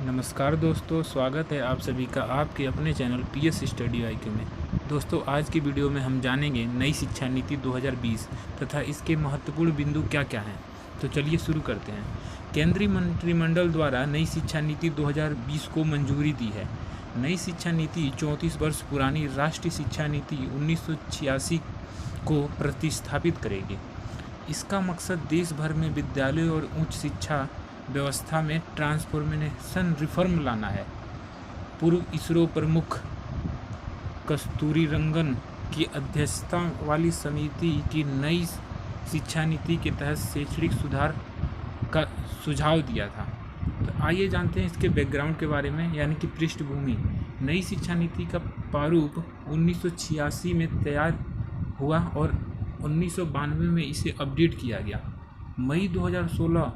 नमस्कार दोस्तों, स्वागत है आप सभी का आपके अपने चैनल पीएस स्टडी आईक्यू में। दोस्तों, आज की वीडियो में हम जानेंगे नई शिक्षा नीति 2020 तथा इसके महत्वपूर्ण बिंदु क्या क्या हैं। तो चलिए शुरू करते हैं। केंद्रीय मंत्रिमंडल द्वारा नई शिक्षा नीति 2020 को मंजूरी दी है। नई शिक्षा नीति 34 वर्ष पुरानी राष्ट्रीय शिक्षा नीति 1986 को प्रतिस्थापित करेगी। इसका मकसद देश भर में विद्यालय और उच्च शिक्षा व्यवस्था में ट्रांसफॉर्मेशन रिफॉर्म लाना है। पूर्व इसरो प्रमुख कस्तूरीरंगन की अध्यक्षता वाली समिति की नई शिक्षा नीति के तहत शैक्षणिक सुधार का सुझाव दिया था। तो आइए जानते हैं इसके बैकग्राउंड के बारे में, यानी कि पृष्ठभूमि। नई शिक्षा नीति का प्रारूप 1986 में तैयार हुआ और 1992 में इसे अपडेट किया गया। मई 2016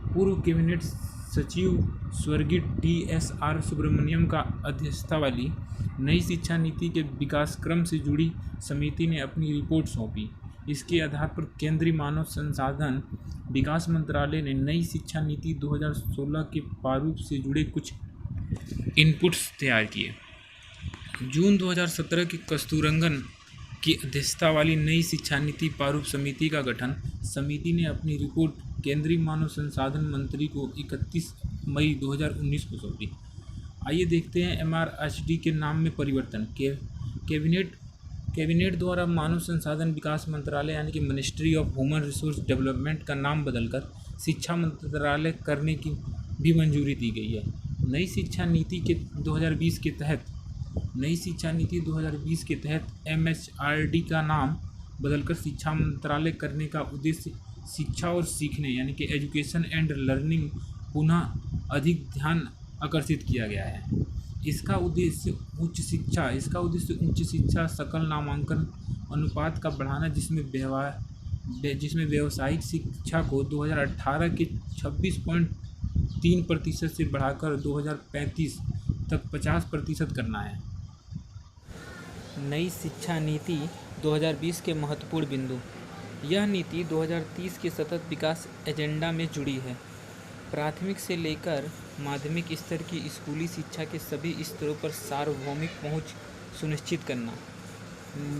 पूर्व कैबिनेट सचिव स्वर्गीय TSR सुब्रमण्यम का अध्यक्षता वाली नई शिक्षा नीति के विकास क्रम से जुड़ी समिति ने अपनी रिपोर्ट सौंपी। इसके आधार पर केंद्रीय मानव संसाधन विकास मंत्रालय ने नई शिक्षा नीति 2016 के प्रारूप से जुड़े कुछ इनपुट्स तैयार किए। जून 2017 की कस्तूरंगन की अध्यक्षता वाली नई शिक्षा नीति प्रारूप समिति का गठन। समिति ने अपनी रिपोर्ट केंद्रीय मानव संसाधन मंत्री को 31 मई 2019 को सौंपी। आइए देखते हैं MRHD के नाम में परिवर्तन। कैबिनेट द्वारा मानव संसाधन विकास मंत्रालय यानी कि ministry of human resource development का नाम बदलकर शिक्षा मंत्रालय करने की भी मंजूरी दी गई है। नई शिक्षा नीति 2020 के तहत MHRD का नाम बदलकर शिक्षा मंत्रालय करने का उद्देश्य शिक्षा और सीखने यानी कि एजुकेशन एंड लर्निंग पुनः अधिक ध्यान आकर्षित किया गया है। इसका उद्देश्य उच्च शिक्षा सकल नामांकन अनुपात का बढ़ाना, जिसमें व्यावसायिक शिक्षा को 2018 के 26.3% से बढ़ाकर 2035 तक 50% करना है। नई शिक्षा नीति 2020 के महत्वपूर्ण बिंदु। यह नीति 2030 के सतत विकास एजेंडा में जुड़ी है। प्राथमिक से लेकर माध्यमिक स्तर की स्कूली शिक्षा के सभी स्तरों पर सार्वभौमिक पहुंच सुनिश्चित करना।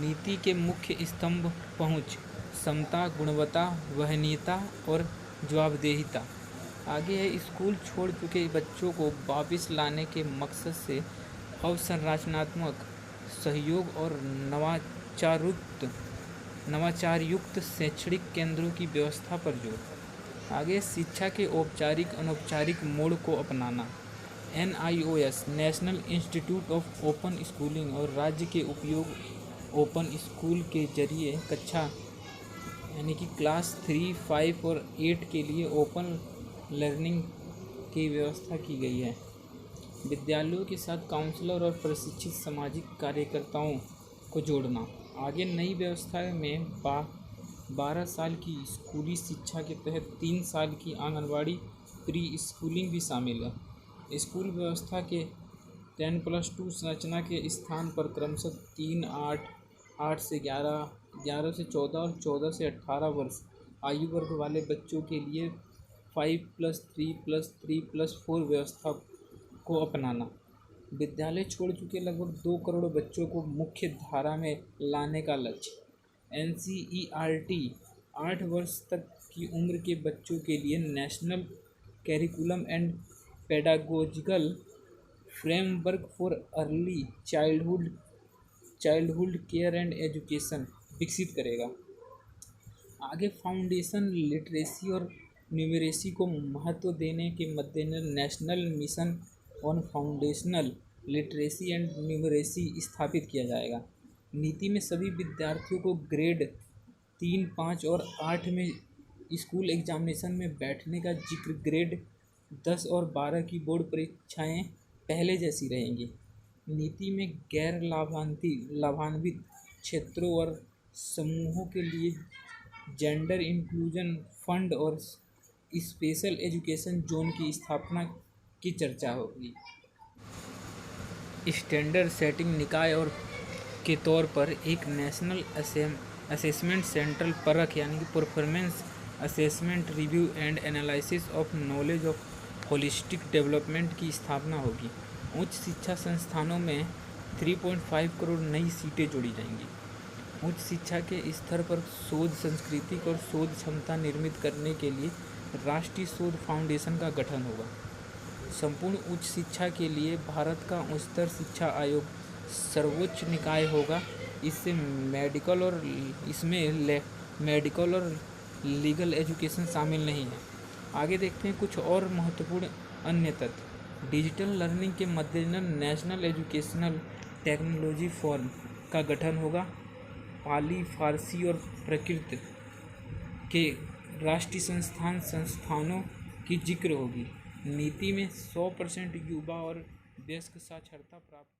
नीति के मुख्य स्तंभ पहुंच, समता, गुणवत्ता, वहनीयता और जवाबदेहिता। आगे है स्कूल छोड़ चुके बच्चों को वापस लाने के मकसद से अवसंरचनात्मक सहयोग और नवाचार युक्त शैक्षणिक केंद्रों की व्यवस्था पर जोर। आगे शिक्षा के औपचारिक अनौपचारिक मोड को अपनाना। NIOS national institute of open schooling और राज्य के उपयोग ओपन स्कूल के जरिए कक्षा यानी कि क्लास 3, 5 और 8 के लिए ओपन लर्निंग की व्यवस्था की गई है। विद्यालयों के साथ काउंसलर और प्रशिक्षित सामाजिक कार्यकर्ताओं को जोड़ना। आगे नई व्यवस्था में 12 साल की स्कूली शिक्षा के तहत 3 साल की आंगनवाड़ी प्री स्कूलिंग भी शामिल है। स्कूल व्यवस्था के 10+2 संरचना के स्थान पर क्रमशः 3, 8 से 11, 11 से 14 और 14 से 18 वर्ष आयु वर्ग वाले बच्चों के लिए 5+3+3+4 व्यवस्था को अपनाना। विद्यालय छोड़ चुके लगभग 2 करोड़ बच्चों को मुख्य धारा में लाने का लक्ष्य। NCERT 8 वर्ष तक की उम्र के बच्चों के लिए national curriculum and pedagogical framework for early childhood care and education विकसित करेगा। आगे फाउंडेशन लिटरेसी और न्यूमरेसी को महत्व देने के मद्देनजर national mission on foundational literacy and numeracy स्थापित किया जाएगा। नीति में सभी विद्यार्थियों को ग्रेड 3, 5 और 8 में स्कूल एग्जामिनेशन में बैठने का जिक्र। ग्रेड 10 और 12 की बोर्ड परीक्षाएं पहले जैसी रहेंगी। नीति में गैर लाभान्वित क्षेत्रों और समूहों के लिए जेंडर इंक्लूजन फंड और स्पेशल एजुकेशन जोन की स्थापना की चर्चा होगी। स्टैंडर्ड सेटिंग निकाय और के तौर पर एक नेशनल असेसमेंट सेंट्रल परख यानी कि performance assessment review and analysis of knowledge of holistic development की स्थापना होगी। उच्च शिक्षा संस्थानों में 3.5 करोड़ नई सीटें जोड़ी जाएंगी। उच्च शिक्षा के स्तर पर शोध संस्कृति और शोध क्षमता निर्मित करने के लिए राष्ट्रीय शोध फाउंडेशन का गठन होगा। संपूर्ण उच्च शिक्षा के लिए भारत का उच्चतर शिक्षा आयोग सर्वोच्च निकाय होगा। इसमें मेडिकल और लीगल एजुकेशन शामिल नहीं है। आगे देखते हैं कुछ और महत्वपूर्ण अन्य तथ्य। डिजिटल लर्निंग के मद्देनजर नेशनल एजुकेशनल टेक्नोलॉजी फोरम का गठन होगा। पाली, फारसी और प्राकृत के राष्ट्रीय संस्थानों की जिक्र होगी। नीति में 100% युवा और वयस्क साक्षरता प्राप्ति